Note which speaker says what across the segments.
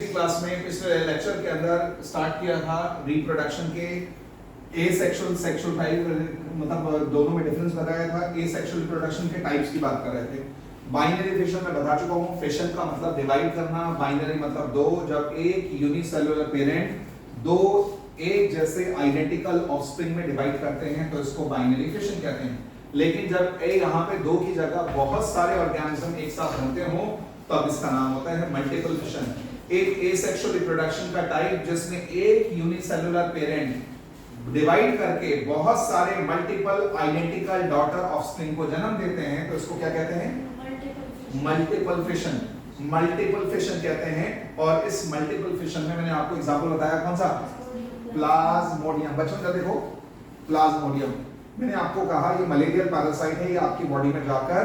Speaker 1: Class में पिछले lecture के अंदर स्टार्ट किया था रिप्रोडक्शन के एसेक्सुअल सेक्सुअल टाइप, मतलब दोनों में डिफरेंस बताया था। एसेक्सुअल रिप्रोडक्शन के टाइप्स की बात कर रहे थे। बाइनरी फिशन में बता चुका हूं। फिशन का मतलब डिवाइड करना, बाइनरी मतलब दो, जब एक यूनिसेलुलर पेरेंट दो एक जैसे आइडेंटिकल ऑफस्प्रिंग में डिवाइड करते हैं तो इसको बाइनरी फिशन कहते हैं। लेकिन जब यहाँ पे दो की जगह बहुत सारे ऑर्गेनिज्म एक साथ बनते हो तब इसका नाम होता है मल्टीपल फिशन। एक एसेक्सुअल रिप्रोडक्शन का टाइप जिसमें एक यूनिसेलुलर पेरेंट डिवाइड करके बहुत सारे मल्टीपल आइडेंटिकल डॉटर ऑफस्प्रिंग को जन्म देते हैं तो इसको क्या कहते हैं? Multiple fission. मल्टीपल फिशन कहते हैं। और इस मल्टीपल फिशन में मैंने आपको एग्जांपल बताया कौन सा? प्लाज्मोडियम। बच्चों का देखो प्लाज्मोडियम, मैंने आपको कहा ये मलेरियल पैरासाइट है। ये आपकी बॉडी में जाकर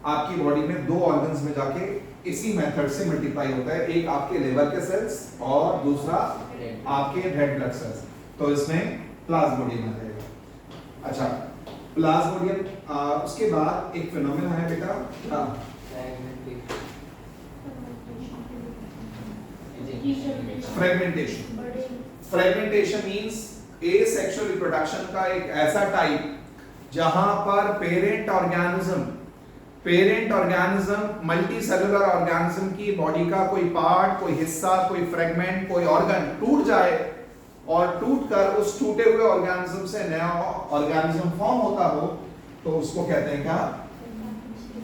Speaker 1: आपकी बॉडी में दो ऑर्गन्स में जाके इसी मेथड से मल्टीप्लाई होता है। एक आपके लिवर के सेल्स और दूसरा आपके रेड ब्लड सेल्स। तो इसमें प्लाज्मोडियम आ जाएगा। अच्छा, प्लाज्मोडियम उसके बाद एक फिनोमेना है बेटा fragmentation. Fragmentation means asexual reproduction का एक ऐसा टाइप जहां पर parent organism multi cellular organism की बॉडी का कोई पार्ट, कोई हिस्सा, कोई फ्रेगमेंट, कोई ऑर्गन टूट जाए और टूटकर उस टूटे हुए ऑर्गेनिज्म से नया ऑर्गेनिज्म फॉर्म होता हो तो उसको कहते हैं क्या?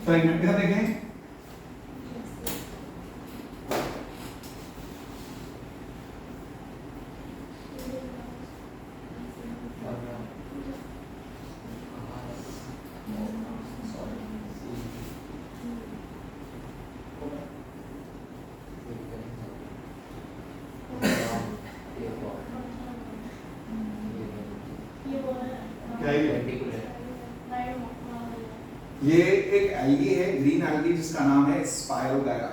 Speaker 1: फ्रेगमेंट। इधर देखें, ये एक एल्गी है, ग्रीन एल्गी, जिसका नाम है स्पायरोगायरा।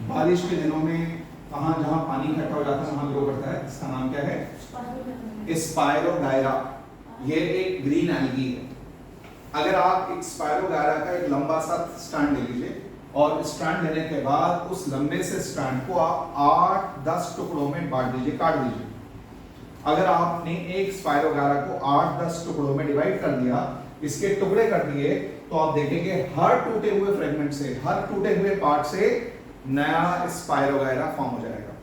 Speaker 1: बारिश के दिनों में कहां जहां पानी इकट्ठा हो जाता है वहां ग्रो करता है। इसका नाम क्या है? स्पायरोगायरा। ये एक ग्रीन एल्गी है। अगर आप एक स्पायरोगायरा का एक लंबा सा स्ट्रैंड ले लीजिए और स्ट्रैंड लेने के बाद उस लंबे से स्ट्रैंड को आप 8-10 टुकड़ों में बांट दीजिए, काट दीजिए। अगर आपने एक स्पायरोगायरा को 8-10 टुकड़ों में डिवाइड कर दिया, इसके टुकड़े कर दिए, तो आप देखेंगे हर टूटे हुए फ्रेगमेंट से, हर टूटे हुए पार्ट से नया स्पायरोगायरा फॉर्म हो जाएगा।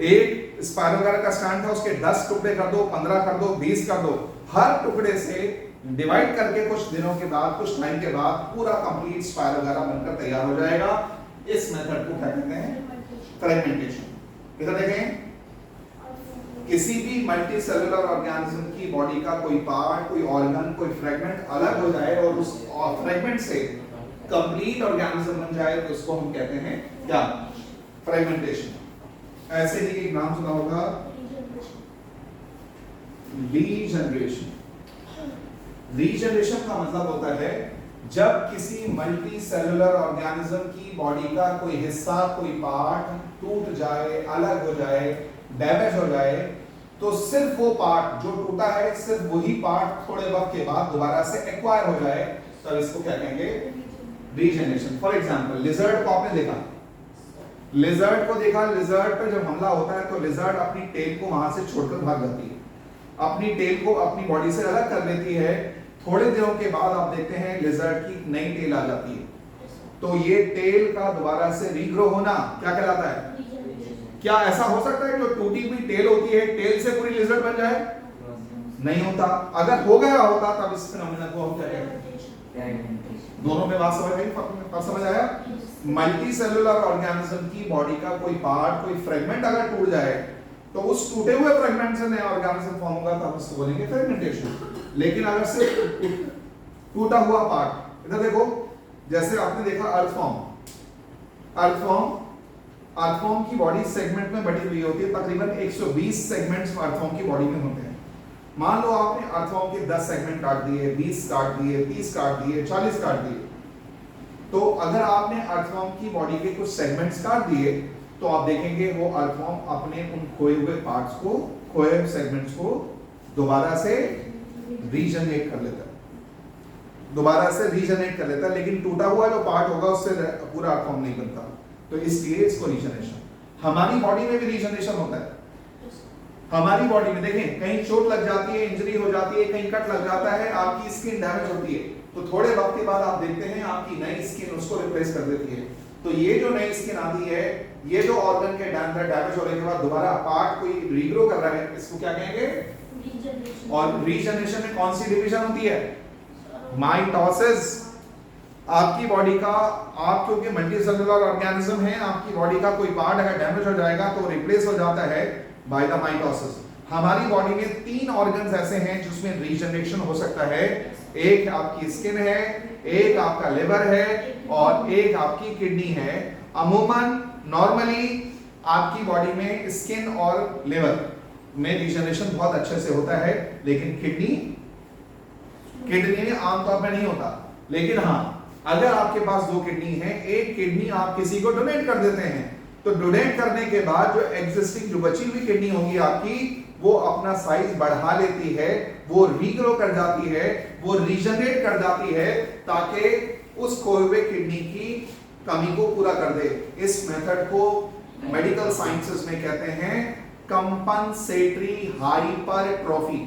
Speaker 1: एक स्पायरोगायरा का स्ट्रैंड था, उसके 10 टुकड़े कर दो, 15 कर दो, 20 कर दो। हर टुकड़े से डिवाइड करके कुछ दिनों के बाद, कुछ टाइम के बाद पूरा कंप्लीट स्पायरोगायरा बनकर तैयार हो जाएगा। इस मेथड को क्या कहते हैं? फ्रेगमेंटेशन। इधर देखें, किसी भी मल्टी सेलुलर ऑर्गेनिज्म की बॉडी का कोई पार्ट, कोई ऑर्गन, कोई फ्रेगमेंट अलग हो जाए और उस फ्रेगमेंट से कंप्लीट ऑर्गेनिज्म बन जाए तो उसको हम कहते हैं क्या? फ्रेगमेंटेशन। ऐसे ही एक नाम सुना होगा, रीजनरेशन। रीजनरेशन का मतलब होता है जब किसी मल्टी सेलुलर ऑर्गेनिज्म की बॉडी का कोई हिस्सा, कोई पार्ट टूट जाए, अलग हो जाए, डैमेज हो जाए, तो सिर्फ वो पार्ट जो टूटा है, सिर्फ वही पार्ट थोड़े वक्त के बाद दोबारा से एक्वायर हो जाए, तब इसको क्या कहेंगे? रीजनरेशन। फॉर एग्जांपल, लिजर्ड को आपने देखा, लिजर्ड पे जब हमला होता है तो लिजर्ड अपनी टेल को वहां से छोड़कर भाग जाती है, अपनी टेल को अपनी बॉडी से अलग कर लेती है। थोड़े दिनों के बाद आप देखते हैं लिजर्ड की नई टेल आ जाती है, तो ये टेल का दोबारा से रीग्रो होना क्या कहलाता है? क्या ऐसा हो सकता है जो टूटी हुई टेल होती है, टेल से पूरी लिजर्ड बन जाए? नहीं होता। अगर हो गया होता तब इस फिनोमेना को हम क्या कहते हैं? दोनों में बात समझ आई? फर्क समझ आया? मल्टी सेलुलर ऑर्गेनिज्म की बॉडी का कोई पार्ट, कोई फ्रेगमेंट अगर टूट जाए तो उस टूटे हुए फ्रेगमेंट से नया ऑर्गेनिज्म फॉर्म होगा, तब उसको बोलेंगे फ्रेगमेंटेशन। लेकिन अगर सिर्फ टूटा हुआ पार्ट, इधर देखो, जैसे आपने देखा अर्थवॉर्म की बॉडी सेगमेंट में बटी हुई होती है। तकरीबन 120 सेगमेंट्स अर्थवॉर्म की बॉडी में होते हैं। मान लो आपने अर्थवॉर्म के 10 सेगमेंट काट दिए, 20 काट दिए, 30 काट दिए, 40 काट दिए, तो अगर आपने अर्थवॉर्म की बॉडी के कुछ सेगमेंट्स काट दिए तो आप देखेंगे वो अर्थवॉर्म अपने उन खोए हुए पार्ट्स को, खोए हुए सेगमेंट्स को दोबारा से रीजनरेट कर लेता है, लेकिन टूटा हुआ जो पार्ट होगा उससे पूरा अर्थवॉर्म नहीं बनता। तो इसलिए इसको रीजनरेशन। हमारी बॉडी में भी रीजनरेशन होता है। हमारी बॉडी में देखें, कहीं चोट लग जाती है, इंजरी हो जाती है, कहीं कट लग जाता है, आपकी स्किन डैमेज होती है, तो थोड़े वक्त के बाद आप देखते हैं आपकी नई स्किन उसको रिप्लेस कर देती है। तो ये जो नई स्किन आती है, ये जो ऑर्गन के डैमेज होने के बाद दोबारा पार्ट कोई रीग्रो कर रहा है, इसको क्या कहेंगे? रीजनरेशन। और रीजनरेशन में कौन सी डिवीजन होती है? माइटोसिस। आपकी बॉडी का, आप क्योंकि मल्टीसेलुलर ऑर्गेनिज्म है, आपकी बॉडी का कोई पार्ट अगर डैमेज हो जाएगा तो रिप्लेस हो जाता है बाय द माइटोसिस। हमारी बॉडी में 3 ऑर्गन्स ऐसे हैं जिसमें रीजनरेशन हो सकता है। एक आपकी स्किन है, एक आपका लिवर है और एक आपकी किडनी है। अमूमन नॉर्मली आपकी बॉडी में स्किन और लिवर में रीजनरेशन बहुत अच्छे से होता है, लेकिन किडनी में आमतौर पर नहीं होता। लेकिन हाँ, अगर आपके पास 2 किडनी है, एक किडनी आप किसी को डोनेट कर देते हैं, तो डोनेट करने के बाद जो एग्जिस्टिंग जो बची हुई किडनी होगी आपकी, वो अपना साइज बढ़ा लेती है, वो रीग्रो कर जाती है, वो रीजनरेट कर जाती है, ताकि उस खोए हुए किडनी की कमी को पूरा कर दे। इस मेथड को मेडिकल साइंसेस में कहते हैं कंपनसेटरी हाइपरट्रॉफी।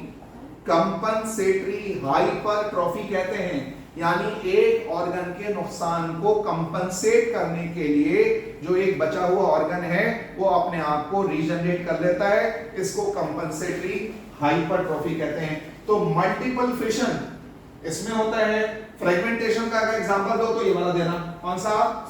Speaker 1: कंपनसेटरी हाइपरट्रॉफी कहते हैं, यानी एक ऑर्गन के नुकसान को कंपनसेट करने के लिए जो एक बचा हुआ ऑर्गन है वो अपने आप को रीजनरेट कर लेता है। इसको कंपनसेटरी हाइपरट्रॉफी कहते हैं। तो मल्टीपल फिशन इसमें होता है। फ्रेगमेंटेशन का अगर एग्जांपल दो तो ये वाला देना, कौन सा?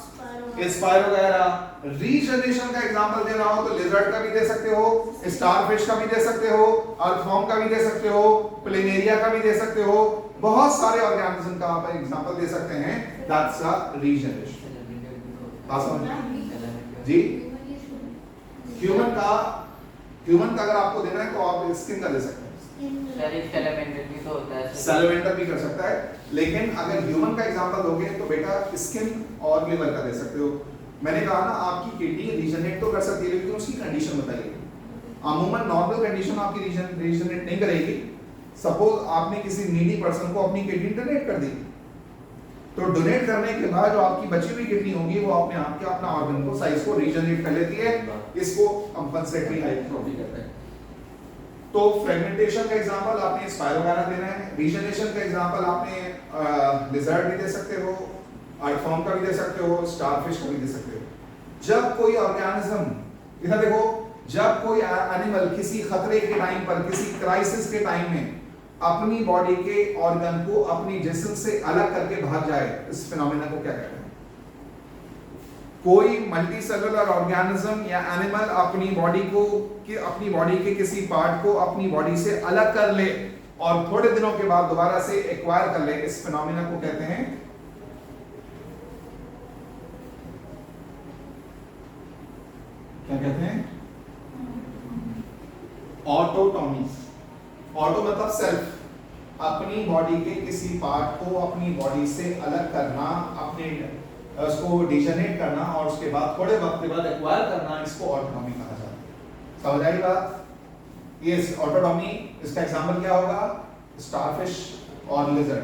Speaker 1: स्पाइरो वगैरह। रीजनरेशन का एग्जांपल देना हो तो लिजर्ड का भी दे सकते हो, स्टारफिश का भी दे सकते हो, अर्थवॉर्म का भी दे सकते हो, प्लेनेरिया का भी दे सकते हो, बहुत सारे ऑर्गेनिज्म का आप एग्जांपल दे सकते हैं। That's a regeneration. जी, ह्यूमन का अगर आपको देना है तो आप स्किन का दे सकते हैं। सैलिवेंटर भी कर सकता है, लेकिन अगर ह्यूमन का एग्जांपल दोगे तो बेटा स्किन और लिवर का दे सकते हो। मैंने कहा ना, आपकी किडनी रीजनरेट तो कर सकती है, लेकिन उसकी कंडीशन बताइए। अमूमन नॉर्मल कंडीशन आपकी रीजनरेट नहीं करेगी। सपोज आपने किसी नीडी पर्सन को अपनी किडनी डोनेट कर दी, तो डोनेट करने के बाद जो आपकी बची हुई किडनी होगी वो अपने आप के अपना ऑर्गन को साइज को रीजनरेट कर लेती है। इसको कंपनसेटरी हाइपरट्रॉफी कहते हैं। तो फ्रेगमेंटेशन का एग्जांपल आपने स्पाइरो वगैरह देना है। रीजनरेशन का एग्जांपल आपने लिजर्ड भी दे सकते हो, अर्थवॉर्म का भी दे सकते हो, स्टारफिश का भी दे सकते हो। जब कोई ऑर्गेनिज्म, इधर देखो, जब कोई एनिमल किसी खतरे के टाइम पर, किसी क्राइसिस के टाइम में अपनी बॉडी के ऑर्गन को अपनी जिस्म से अलग करके भाग जाए, इस फिनोमेना को क्या कहते हैं? कोई मल्टीसेलुलर ऑर्गेनिज्म या एनिमल अपनी बॉडी के किसी पार्ट को अपनी बॉडी से अलग कर ले और थोड़े दिनों के बाद दोबारा से एक्वायर कर ले, इस फिनोमेना को कहते हैं क्या कहते हैं? ऑटोटॉमी। ऑटो मतलब सेल्फ, अपनी बॉडी के किसी पार्ट को अपनी बॉडी से अलग करना, अपने उसको डिजनरेट करना और उसके बाद थोड़े वक्त के बाद एक्वायर करना, इसको ऑटोटॉमी कहा जाता है। समझ आई बात? ये ऑटोटॉमी, इसका एग्जांपल क्या होगा? स्टारफिश और लिजर्ड।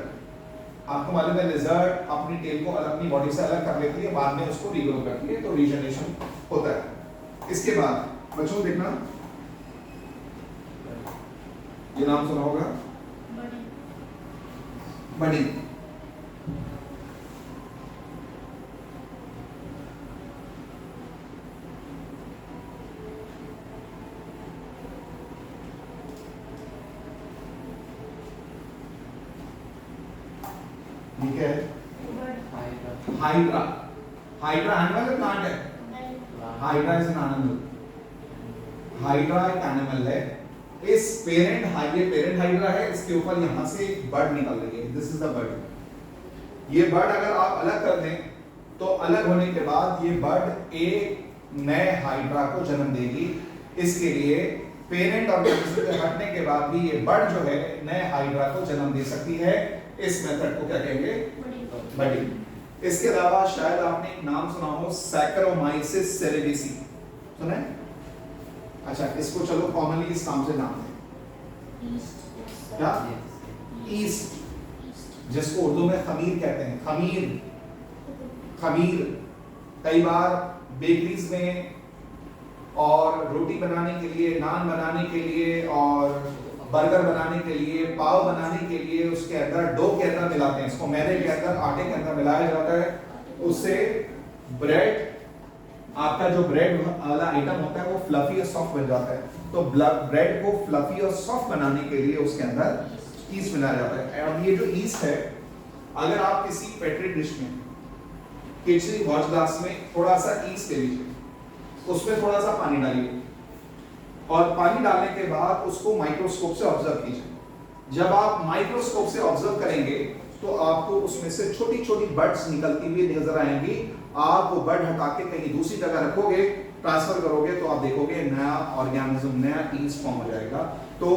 Speaker 1: आपको मालूम है लिजर्ड अपनी टेल को अपनी बॉडी से अलग कर लेती है, बाद में उसको रीग्रो करती है, तो रीजनरेशन होता है। इसके बाद बच्चों देखना, ये नाम सुना होगा, बडी। ठीक है, हाइड्रा। हाइड्रा एनिमल है, प्लांट है? Hydra is an animal. Hydra एक एनिमल है। इस पेरेंट हाइड्रा है, इसके ऊपर यहां से बर्ड निकल रही है। This is the bird. ये बर्ड अगर आप अलग कर दें तो अलग होने के बाद ये बर्ड एक नए हाइड्रा को जन्म देगी। इसके लिए पेरेंट ऑर्गेनिज्म से हटने के बाद भी ये बर्ड जो है नए हाइड्रा को जन्म दे सकती है। इस मेथड को क्या कहेंगे? बडी। इसके अलावा शायद आपने एक नाम सुना हो, सैकरोमाइसिस सेरेविसी, सुना है? अच्छा, इसको चलो कॉमनली इस नाम से जानते हैं, क्या? ईस्ट, जिसको उर्दू में खमीर कहते हैं। खमीर कई बार बेकरीज में और रोटी बनाने के लिए, नान बनाने के लिए और बर्गर बनाने के लिए, पाव बनाने के लिए उसके अंदर डो के अंदर मिलाते हैं, इसको मैदे के अंदर, आटे के अंदर मिलाया जाता है, उससे ब्रेड, आपका जो ब्रेड वाला आइटम होता है वो फ्लफी और सॉफ्ट बन जाता है। तो ब्रेड को फ्लफी और सॉफ्ट बनाने के लिए उसके अंदर ईस्ट मिलाया जाता है। और ये जो ईस्ट है, अगर आप किसी पेट्री डिश में, केचली वॉच ग्लास में थोड़ा सा ईस्ट ले लीजिए, उसमें थोड़ा सा पानी डालिए और पानी डालने के बाद उसको माइक्रोस्कोप से ऑब्जर्व कीजिए। जब आप माइक्रोस्कोप से ऑब्जर्व करेंगे तो आपको उसमें से छोटी छोटी बर्ड्स निकलती हुई नजर आएंगी। आप वो बर्ड हटा के कहीं दूसरी जगह रखोगे, ट्रांसफर करोगे, तो आप देखोगे नया ऑर्गेनिज्म, नया ईस्ट फॉर्म हो जाएगा। तो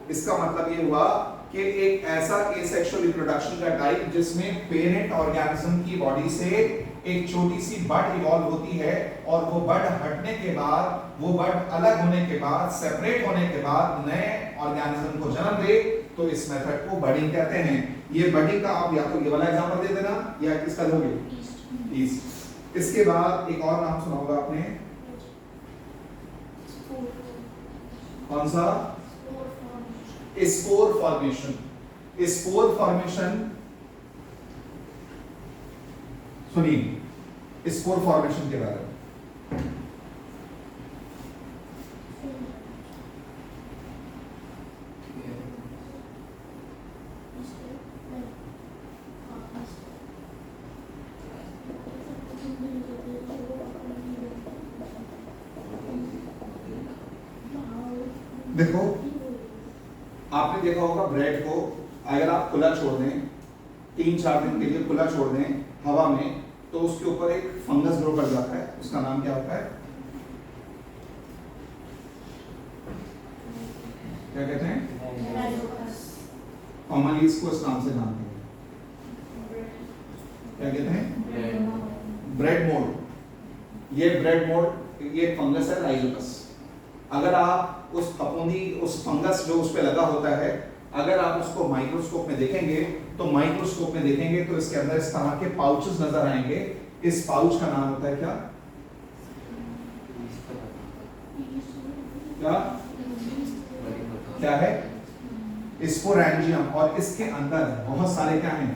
Speaker 1: इसका मतलब ये हुआ कि एक ऐसा एसेक्सुअल रिप्रोडक्शन का टाइप जिसमें पेरेंट ऑर्गेनिज्म की बॉडी से एक छोटी सी बर्ड इवॉल्व होती है और वो बर्ड हटने के बाद, वो बर्ड अलग होने के बाद, सेपरेट होने के बाद नए ऑर्गेनिज्म को जन्म दे, तो इस मेथड को बडिंग कहते हैं। ये बडिंग का आप या तो ये वाला एग्जांपल दे देना या किसका दोगे, ईस्ट। इसके बाद एक और नाम सुना होगा आपने, कौन सा, स्पोर फॉर्मेशन। स्पोर फॉर्मेशन सुनिए, स्पोर फॉर्मेशन के बारे में। देखो, आपने देखा होगा ब्रेड को अगर आप खुला छोड़ दें, 3-4 दिन के लिए खुला छोड़ दें हवा में, तो उसके ऊपर एक फंगस ग्रो कर जाता है। उसका नाम क्या होता है, क्या कहते हैं, कॉमनली इसको इस नाम से जानते हैं, क्या कहते हैं, ब्रेड मोल्ड। ये ब्रेड मोल्ड, ये फंगस है राइजोपस। अगर आप उस फफूंदी, उस फंगस जो उस पे लगा होता है, अगर आप उसको माइक्रोस्कोप में देखेंगे तो माइक्रोस्कोप में देखेंगे तो इसके अंदर इस तरह के पाउचेस नजर आएंगे। इस पाउच का नाम होता है क्या, क्या क्या है, स्पोरेंजियम। और इसके अंदर बहुत सारे क्या हैं,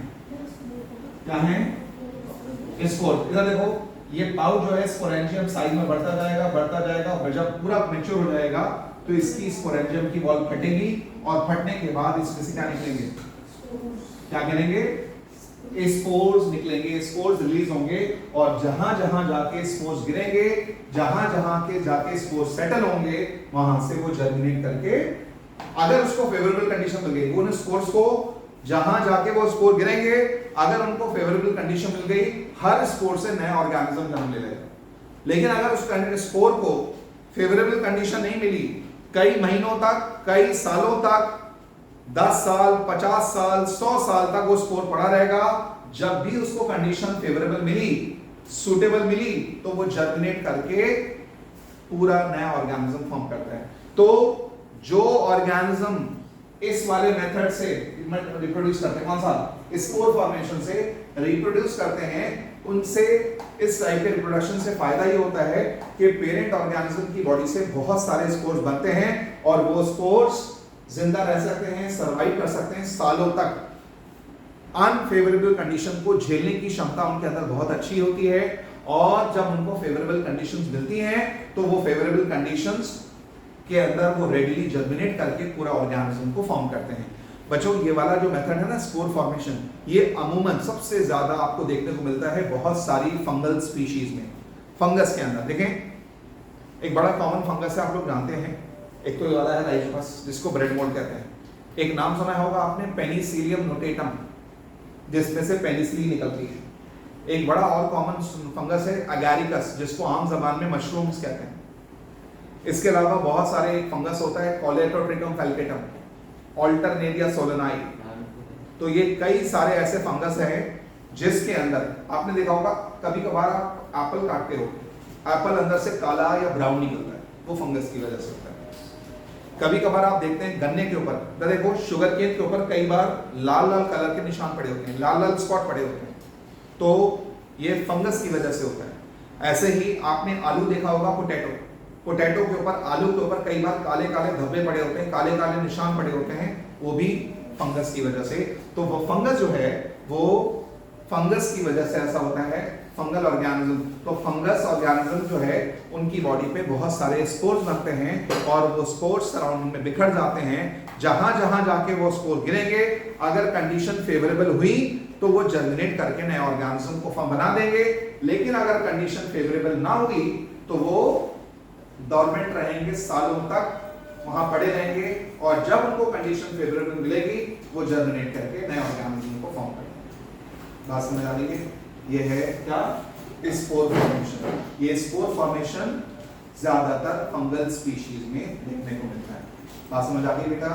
Speaker 1: क्या हैं, स्पोर। इधर देखो, ये पाउच जो है स्पोरेंजियम साइज में बढ़ता जाएगा, बढ़ता जाएगा, और जब पूरा मैच्योर हो जाएगा तो इसकी स्पोरेंजियम की वॉल फटेगी और फटने के बाद इसमें से क्या निकलेंगे, क्या करेंगे, स्पोर्स निकलेंगे, स्पोर्स रिलीज होंगे और जहां जहां जाके स्पोर्स गिरेंगे, जहां जहां के जाके स्पोर्स सेटल होंगे, वहां से वो जर्मिनेट करके, अगर उसको फेवरेबल कंडीशन मिल गई, वो स्पोर्स को जहां जाके वो स्पोर गिरेंगे, अगर उनको फेवरेबल कंडीशन मिल गई, हर स्पोर से नया ऑर्गेनिज्म जन्म ले लेगा। लेकिन अगर उस स्पोर को फेवरेबल कंडीशन नहीं मिली, कई महीनों तक, कई सालों तक, 10 साल, 50 साल, 100 साल तक वो स्पोर पड़ा रहेगा। जब भी उसको कंडीशन फेवरेबल मिली, सूटेबल मिली, तो वो जर्मिनेट करके पूरा नया ऑर्गेनिज्म फॉर्म करता है। तो जो ऑर्गेनिज्म इस वाले मेथड से रिप्रोड्यूस करते हैं, कौन सा, स्पोर फॉर्मेशन से रिप्रोड्यूस करते हैं, उनसे इस टाइप के रिप्रोडक्शन से फायदा ये होता है कि पेरेंट ऑर्गेनिज्म की बॉडी से बहुत सारे स्पोर्स बनते हैं और वो स्पोर्स जिंदा रह सकते हैं, सरवाइव कर सकते हैं सालों तक। अनफेवरेबल कंडीशन को झेलने की क्षमता उनके अंदर बहुत अच्छी होती है और जब उनको फेवरेबल कंडीशंस मिलती हैं तो वो फेवरेबल कंडीशंस के अंदर वो रेडिली जर्मिनेट करके पूरा ऑर्गेनिज्म को फॉर्म करते हैं। बच्चों, ये वाला जो मेथड है ना, स्पोर फॉर्मेशन, ये अमूमन सबसे ज्यादा आपको देखने को मिलता है बहुत सारी फंगल स्पीशीज में। फंगस के अंदर देखें, एक बड़ा कॉमन फंगस है, आप लोग जानते हैं, एक तो ये वाला है राइजोपस, जिसको ब्रेड मोल्ड कहते हैं। एक नाम सुना होगा आपने, पेनिसिलियम नोटेटम, जिसमें से पेनिसिलिन निकलती है। एक बड़ा और कॉमन फंगस है अगैरिकस, जिसको आम जबान में मशरूम्स कहते हैं। इसके अलावा बहुत सारे फंगस होता है, कोलेटोट्रिकम फैल्केटम, ऑल्टरनेरिया सोलेनाई। तो ये कई सारे ऐसे फंगस हैं जिसके अंदर आपने देखा होगा, कभी कभार आप एप्पल काटते हो, एप्पल अंदर से काला या ब्राउन निकलता है, वो फंगस की वजह से होता है। कभी कभार आप देखते हैं गन्ने के ऊपर, देखो शुगर केन के ऊपर कई बार लाल लाल कलर के निशान पड़े होते हैं, लाल लाल स्पॉट पड़े होते हैं, तो ये फंगस की वजह से होता है। ऐसे ही आपने आलू देखा होगा, पोटैटो, पोटैटो के ऊपर, आलू के ऊपर कई बार काले काले धब्बे पड़े होते हैं, काले काले निशान पड़े होते हैं, वो भी फंगस की वजह से। तो वो फंगस जो है वो फंगस की वजह से ऐसा होता है, फंगल ऑर्गेनिज्म। तो फंगस ऑर्गेनिज्म जो है उनकी बॉडी पे बहुत सारे स्पोर्स बनते हैं और वो स्पोर्स सराउंडिंग में बिखर जाते हैं। जहां जहां जाके वो स्पोर गिरेंगे, अगर कंडीशन फेवरेबल हुई तो वो जर्मिनेट करके नए ऑर्गेनिज्म को फॉर्म बना देंगे, लेकिन अगर कंडीशन फेवरेबल ना हुई तो वो डॉर्मेंट रहेंगे, सालों तक वहां पड़े रहेंगे, और जब उनको कंडीशन फेवरेबल मिलेगी वो जर्मिनेट करके नए ऑर्गेनिज्म को फॉर्म करेंगे। बात समझ आ रही है? ये है क्या? Spore formation. ये स्पोर फॉर्मेशन ज्यादातर फंगल स्पीशीज में देखने को मिलता है। बात समझ आ गई बेटा?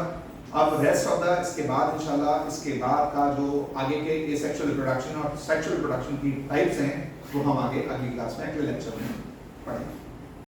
Speaker 1: अब रेस्ट ऑफ द इसके बाद इंशाल्लाह इसके बाद का जो आगे के एसेक्सुअल रिप्रोडक्शन और सेक्सुअल रिप्रोडक्शन की टाइप्स हैं वो हम आगे अगली क्लास में, अगले लेक्चर में पढ़ेंगे।